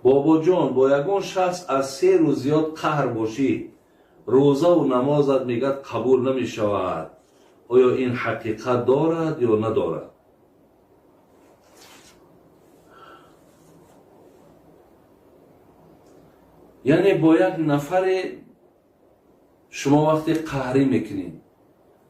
بابا جان با یگان شخص از 3 روز زیاد قهر باشی روزه و نمازت میگد قبول نمی شود، آیا این حقیقت دارد یا ندارد؟ یعنی با یک نفر شما وقتی قهری میکنید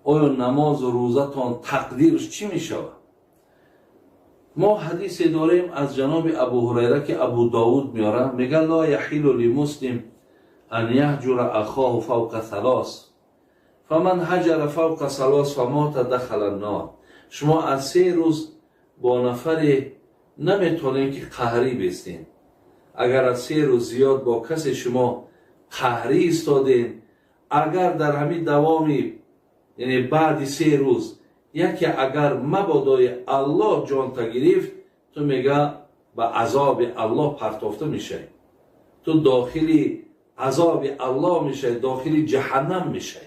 آیا نماز و روزه تان تقدیرش چی میشود؟ ما حدیث داریم از جناب ابو هریره که ابو داود میاره، میگه لا یحل لمسلم ان یهجر اخاه فوق 3 فمن هجر فوق 3 فمات دخل النار. شما از 3 روز با نفر نمیتونید که قهری بیستین. اگر از 3 روز زیاد با کسی شما قهری استادین، اگر در همین دوامی یعنی بعد 3 روز یکی اگر مبادای الله جان تا گرفت، تو میگه به عذاب الله پرتافته میشه، تو داخلی عذاب الله میشه، داخلی جهنم میشه.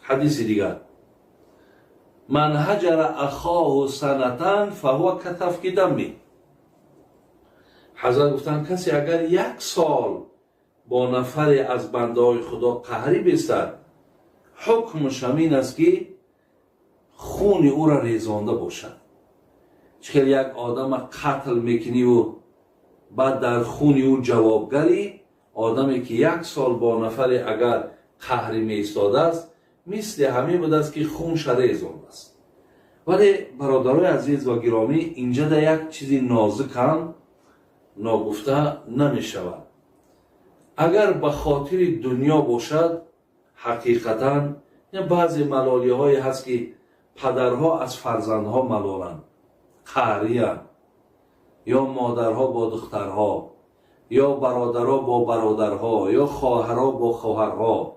حدیث دیگر من هجر اخاه سنتن فهو کتفک دمی. حضرت گفتن کسی اگر 1 سال با نفر از بنده خدا قهری بیستد، حکمش همین است که خون او را ریزانده باشد. چون یک آدم قتل میکنی و بعد در خون او جوابگری، آدمی که 1 سال با نفر اگر قهری می ایستاده است مثل همین بود است که خونش ریزانده است. ولی برادرای عزیز و گرامی، اینجا در یک چیزی نازکم ناگفته نمی شود. اگر به خاطر دنیا باشد، حقیقتا بعضی ملالی های هست که پدرها از فرزندها ملالند، قهری‌اند، یا مادرها با دخترها، یا برادرها با برادرها، یا خواهرها با خواهرها،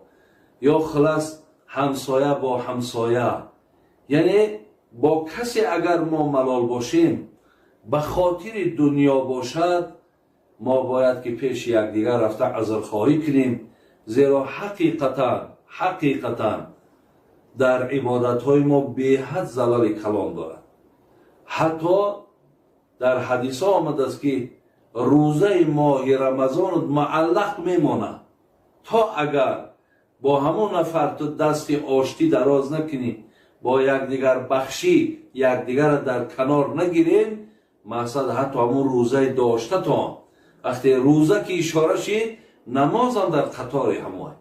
یا خلاص همسایه با همسایه. یعنی با کسی اگر ما ملال باشیم به خاطر دنیا باشد، ما باید که پیش یکدیگر رفته عذرخواهی کنیم، زیرا حقیقتا در عبادت های ما به حد زلال کلام دارد. حتی در حدیث ها آمده است که روزه ماه رمضان معلق میماند تا اگر با همون نفر تو دست آشتی دراز نکنی، با یکدیگر بخشی یکدیگر در کنار نگیریم، مقصد حتی همون روزه داشته تا وقتی روزه که اشاره شید نماز هم در قطار همون.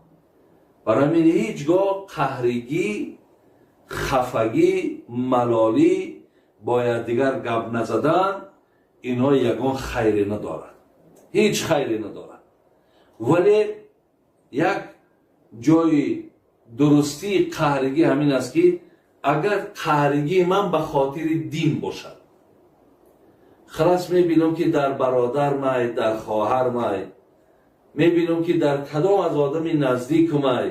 برای من هیچگاه قهرگی، خفگی، ملالی، باید دیگر گپ نزدن، اینها یگان خیری ندارد، هیچ خیری ندارد. ولی یک جای درستی قهرگی همین است که اگر قهرگی من به خاطر دین باشد، خلاص میبینم که در برادر مای، در خواهر مای، میبینم که در کدام از آدم نزدیک مای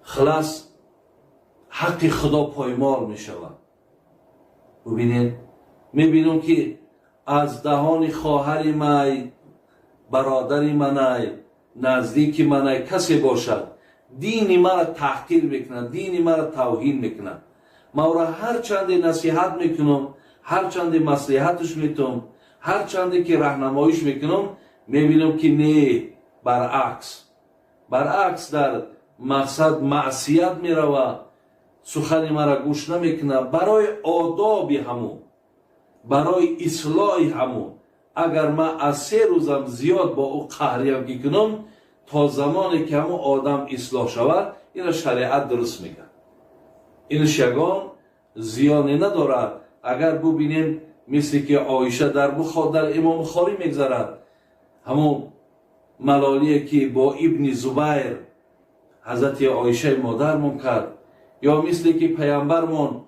خلاص حق خدا پایمال میشود. ببینید میبینم که از دهان خواهر مای، برادر منای، نزدیک منای کسی باشد دینی مرا تحقیر میکنه، دینی مرا توهین میکنه، ما را هر چند نصیحت میکنم، هر چند مصلحتش میتونم، هر چند که راهنماییش میکنم، میبینم که نه، برعکس در مقصد معصیت میروه، سخن مرا گوش نمیکنه. برای آداب همون، برای اصلاح همون، اگر من از 3 روزم زیاد با او قهریم که کنم، تا زمانی که همون آدم اصلاح شود، این شریعت درست میگه، این یگان زیانی ندارد. اگر ببینیم مثل که عایشه در امام بخاری میگذرد، همون ملالیه که با ابن زبیر حضرت عایشه مادرمون کرد، یا مثل که پیامبرمون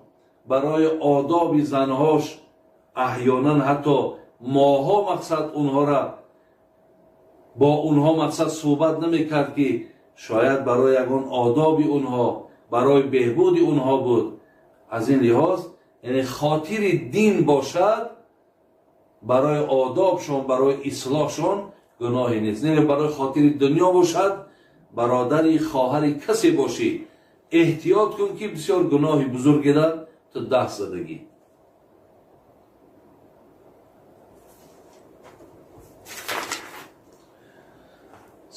برای آداب زنهاش احیانا حتی ماها مقصد اونها را با اونها مقصد صحبت نمیکرد که شاید برای یگان آداب اونها، برای بهبود اونها بود. از این لحاظ یعنی خاطر دین باشد، برای آدابشون، برای اصلاحشون گناهی نیست. نه برای خاطر دنیا باشد، برادری خواهری کسی باشی، احتیاط کن که بسیار گناهی بزرگی دارد تا 10 زدگی.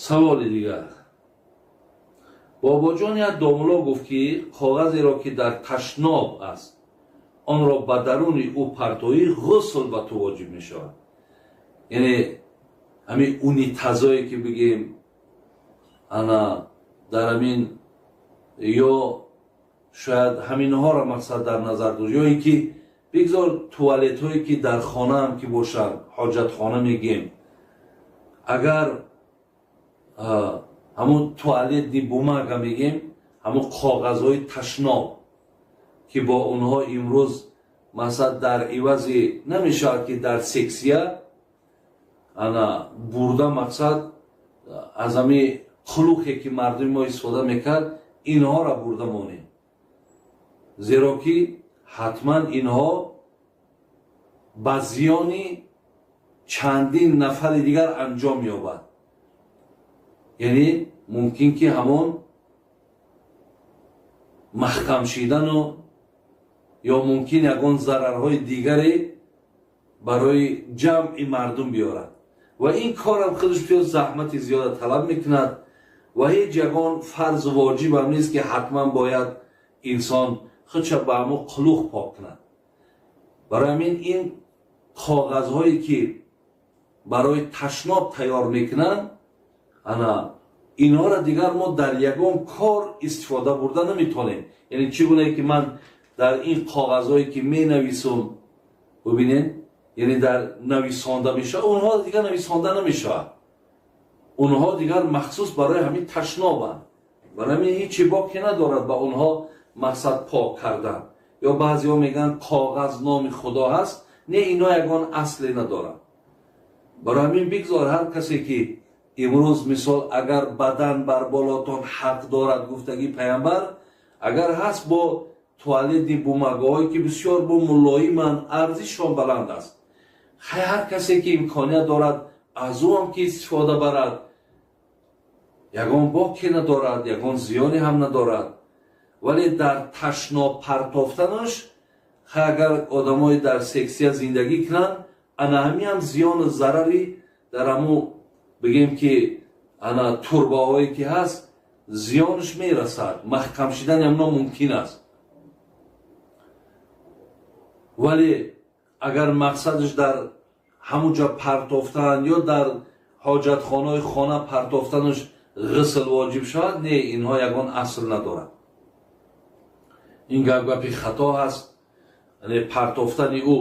саволи дигар. бобоҷон як домуло гуфт ки коғазеро ки дар ташноб аст онро ба даруни ӯ партоӣ ғусл ба ту воҷиб мешавад. яъне ҳамин унитазое ки бигем ана дар ҳамин ё шояд ҳаминҳоро мақсад дар назар дошт, ё ин ки бигзор туалетҳое ки дар хона ҳам ки бошанд, ҳоҷатхона мегем, агар ҳамун туалетни бумага мегем, ҳамун коғазҳои ташноб ки бо онҳо имрӯз масалан дар ивази намешавад ки дар сексия ана бурда мақсад аз ҳамин хулуқе ки мардуми мо истифода мекард инҳоро бурда монем, зеро ки ҳатман инҳо ба зиёни чандин нафари дигар анҷом ёбад. яъне мумкин ки ҳамон маҳкам шидану ё мумкин ягон зарарҳои дигаре барои ҷамъи мардум биёрад ва ин корам худаш заҳмати зиёда талаб мекунад ва ҳеҷ ягон фарзу воҷибам нест ки ҳатман бояд инсон худша ба ҳамон қулуқ пок кунад. барои ҳамин ин коғазҳое ки барои ташноб тайёр мекунанд ана инҳоро дигар мо дар ягон кор истифода бурда наметавонем. яъне чӣ гуна ки ман дар ин коғазҳое ки менависум бубинед, яъне дар нависонда мешавад, онҳо дигар нависонда намешавад, онҳо дигар махсус барои ҳамин ташнобанд. барои ҳамин ҳеҷ боки надорад ба онҳо мақсад пок кардан. ё баъзеҳо мегӯянд коғаз номи худо ҳаст, не инҳо ягон асле надорад. барои ҳамин бигзор ҳар касе ки имрӯз мисол агар бадан бар болотон ҳақ дорад гуфтаги паямбар, агар ҳаст бо туалетни бумагаҳое ки бисёр бо мулоиманд, арзишон баланд аст, ҳар касе ки имконият дорад аз ӯ ҳам ки истифода барад, ягон боке надорад, ягон зиёне ҳам надорад. вале дар ташноб партофтанаш агар одамои дар сексия зиндагӣ кунанд, ана ҳамин ҳам зиёну зарари дар ҳамун бигем ки ана турбаҳое ки ҳаст зиёнаш мерасад, маҳкам шидани ҳамно мумкин аст. вале агар мақсадаш дар ҳамунҷа партофтан ё дар ҳоҷатхонаҳои хона партофтанаш ғисл воҷиб шавад, не, инҳо ягон асл надорад. ин гапи хато ҳаст. партофтани ӯ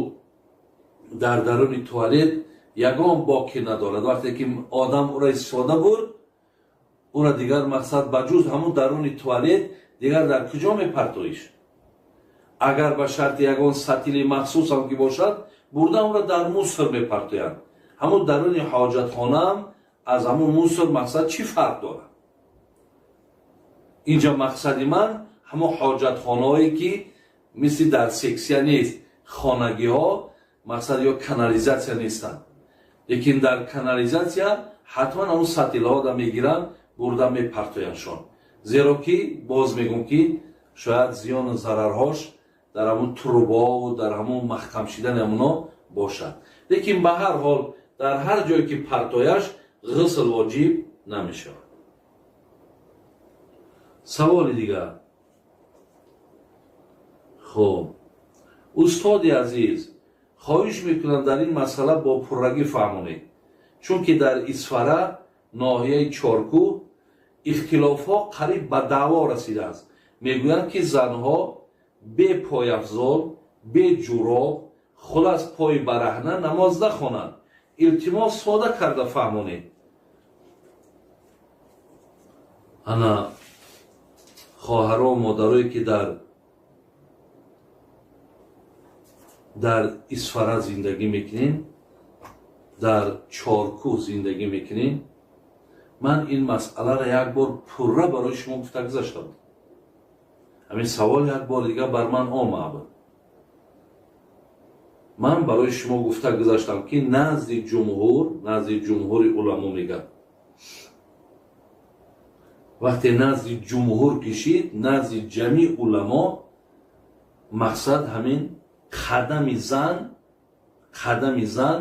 дар даруни туалет ягон боки надорад. вақте ки одам ӯро истифода бурд, ӯро дигар мақсад ба ҷуз ҳамун даруни туалет дигар дар куҷо мепартоиш? агар ба шарти ягон сатили махсус ҳам ки бошад, бурда ӯро дар мусор мепартоянд. ҳамун даруни ҳоҷатхонаам аз ҳамун мусор мақсад чӣ фарқ дорад? инҷа мақсади ман ҳамун ҳоҷатхонаҳое ки мисли дар сексия нест, хонагиҳо мақсад ё канализатсия нестанд. лекин дар канализатсия ҳатман ҳамун сатилҳода мегиранд, бурда мепартояндшон. зеро ки боз мегӯм ки шояд зиёну зарарҳош дар ҳамун трубаҳо дар ҳамун маҳкам шидани ҳамуно бошад. лекин ба ҳар ҳол дар ҳар ҷое ки партояш ғисл воҷиб намешавад. саволи дигар. хуб, устоди азиз, хоҳиш мекунам дар ин масъала бо пуррагӣ фаҳмонед, чунки дар Исфара ноҳияи Чоркӯ ихтилофҳо қариб ба даъво расидааст. мегӯянд ки занҳо бе пойафзол, бе ҷуроб, хулас пои бараҳна намоз нахонанд. илтимос сода карда фаҳмонед. ана хоҳаро модарое ки дар Исфара зиндагӣ мекунем, дар Чоркӯ зиндагӣ мекунем, ман ин масъаларо як бор пурра барои шумо гуфта гузаштам. ҳамин савол як бор дигар бар ман омад. ман барои шумо гуфта гузаштам ки назди ҷумҳури уламо мегӯяд. вақте назди ҷумҳур кишид, назди ҷамъи уламо, мақсад ҳамин қадами зан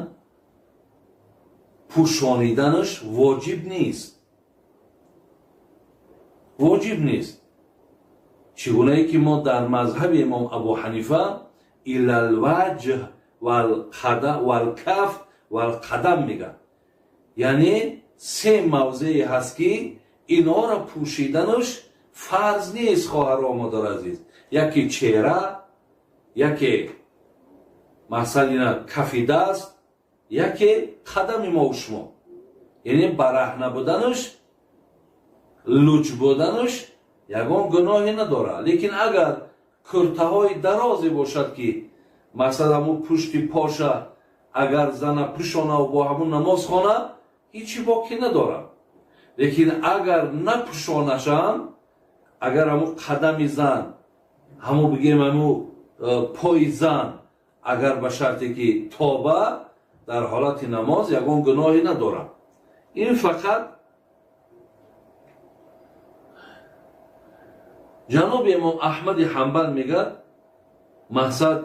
пӯшониданаш воҷиб нест. واجب نیست. چگونه ای که ما در مذهب امام ابو حنیفه الا الوجه والکف والقدم میگن، یعنی سه موضعی هست که اینا را پوشیدنش فرض نیست. خواهر و مادر عزیز، یکی چهره، یکی مثلا کف دست، یکی قدم ما و شما. یعنی برهنه بودنش، لوچ بودنش یگان گناهی نداره. لیکن اگر کرته های درازی باشد که مثلا همون پشت پاشه اگر زن پوشانه و با همون نماز خانه هیچی باقی نداره. لیکن اگر نپوشانشن، اگر همون قدم زن، همون بگیم همون پای زن اگر به شرطی که توبه در حالت نماز یگان گناهی نداره. این فقط جناب امام احمد حنبل میگه مقصد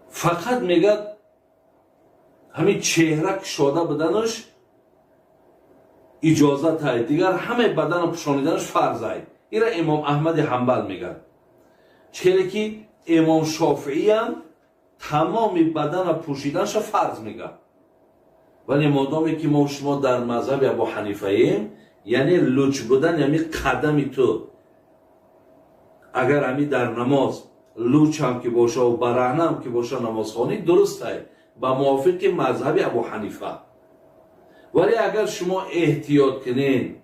فقط میگه همین چهره کشاده بدنش اجازت های، دیگر همه بدن پوشانیدنش فرض های. این را امام احمد حنبل میگه. چرا که امام شافعی هم تمام بدن پوشیدنش فرض میگه. ولی مادامی که ما شما در مذهب ابو حنیفه ایم، یعنی لوچ بودن، یعنی قدمی تو اگر همی در نماز لوچ هم که باشه و برهنه هم که باشه نماز خوانی درست ہے با موافق مذهب ابو حنیفه. ولی اگر شما احتیاط کنین،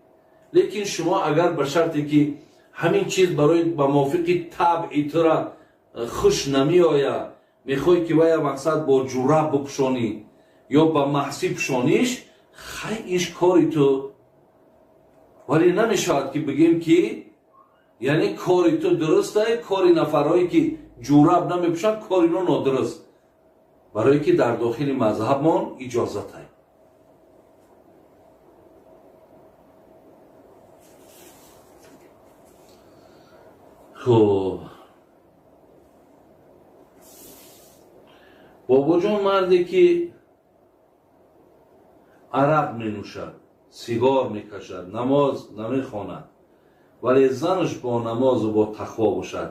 لیکن شما اگر به شرطی که همین چیز برای با موافق طبعی تو را خوش نمی آید، میخوای که باید مقصد با جورب بپشانی یا با محسی پشانیش، خیلیش کاری تو. ولی نمیشود که بگیم که یعنی کاری تو درسته، کاری نفرهایی که جورب نمیپوشن کاری نو نادرست، برای که در داخل مذهب من اجازت ہے. خب بابا جان مردی که عرق می نوشد، سیگار می کشد، نماز نمی خواند، ولی زنش با نماز و با تقوا باشد،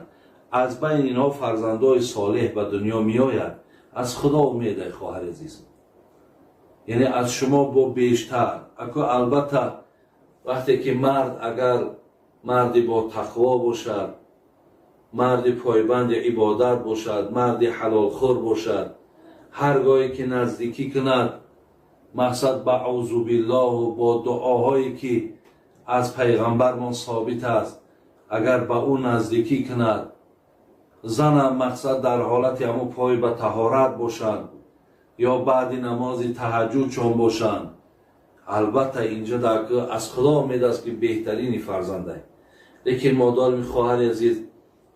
از بین اینها فرزندای صالح به دنیا می آید، از خدا امید خواهر عزیز. یعنی از شما با بیشتر. البته وقتی که مرد اگر مردی با تقوا باشد، مردی پایبند عبادت باشد، مردی حلال خور باشد، هرگاهی که نزدیکی کند مقصد با اعوذ بالله و با دعاهایی که از پیغمبرمان ثابت است، اگر با اون نزدیکی کند، زنم مقصد در حالت همون پای به طهارت باشند یا بعد نماز تهجد چون باشند، البته اینجا در از خدا امید است که بهترین فرزنده. لیکن مادر خواهر عزیز،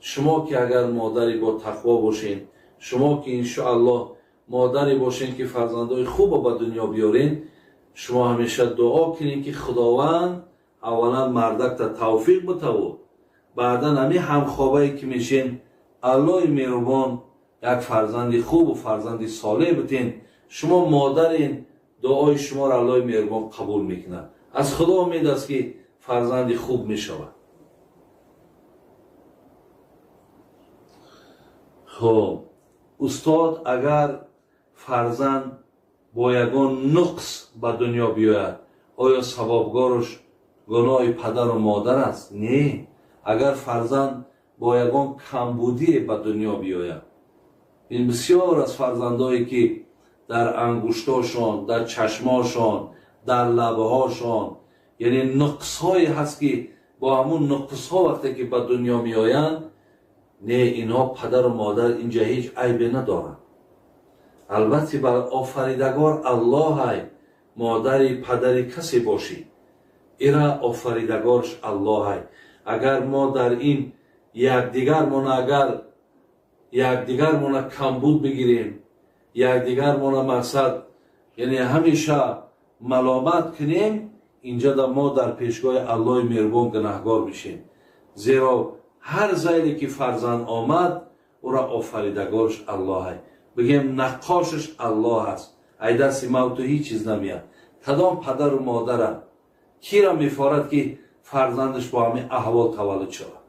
شما که اگر مادری با تقوا باشین، شما که انشاءالله مادری باشین که فرزندای خوب به دنیا بیارین، شما همیشه دعا کنین که خداوند اولا مردک تا توفیق بتو، بعدا همی همخوابایی که میشین الله مهربان یک فرزندی خوب و فرزندی صالح بتین. شما مادرین، دعای شما را الله مهربان قبول میکنه. از خدا امید است که فرزندی خوب میشود. خب استاد اگر فرزند با یگان نقص به دنیا بیاید، آیا سببگارش گناه پدر و مادر است؟ نه. اگر فرزند با یگان کمبودی به دنیا بیاید، این بسیار از فرزندایی که در انگشتاشان، در چشماشان، در لبه هاشان، یعنی نقص هایی هست که با همون نقص ها وقتی که به دنیا می آیند، نه اینها پدر و مادر اینجا هیچ عیبی ندارن. البته بر آفریدگار الله های، مادری پدری کسی باشی، ایرا آفریدگارش الله های. اگر ما در این یکدیگر مونه کمبود بگیریم، یکدیگر مونه مقصد یعنی همیشه ملامت کنیم، اینجا در ما در پیشگاه الله مهربان گناهگار میشیم. زیرا هر زیلی که فرزند آمد او را آفریدگارش الله های. بگیم نقاشش الله هست، ای دست موت هیچ چیز نمیاد. کدام پدر و مادر کیرا میفارد که فرزندش با همین احوال تولد شود؟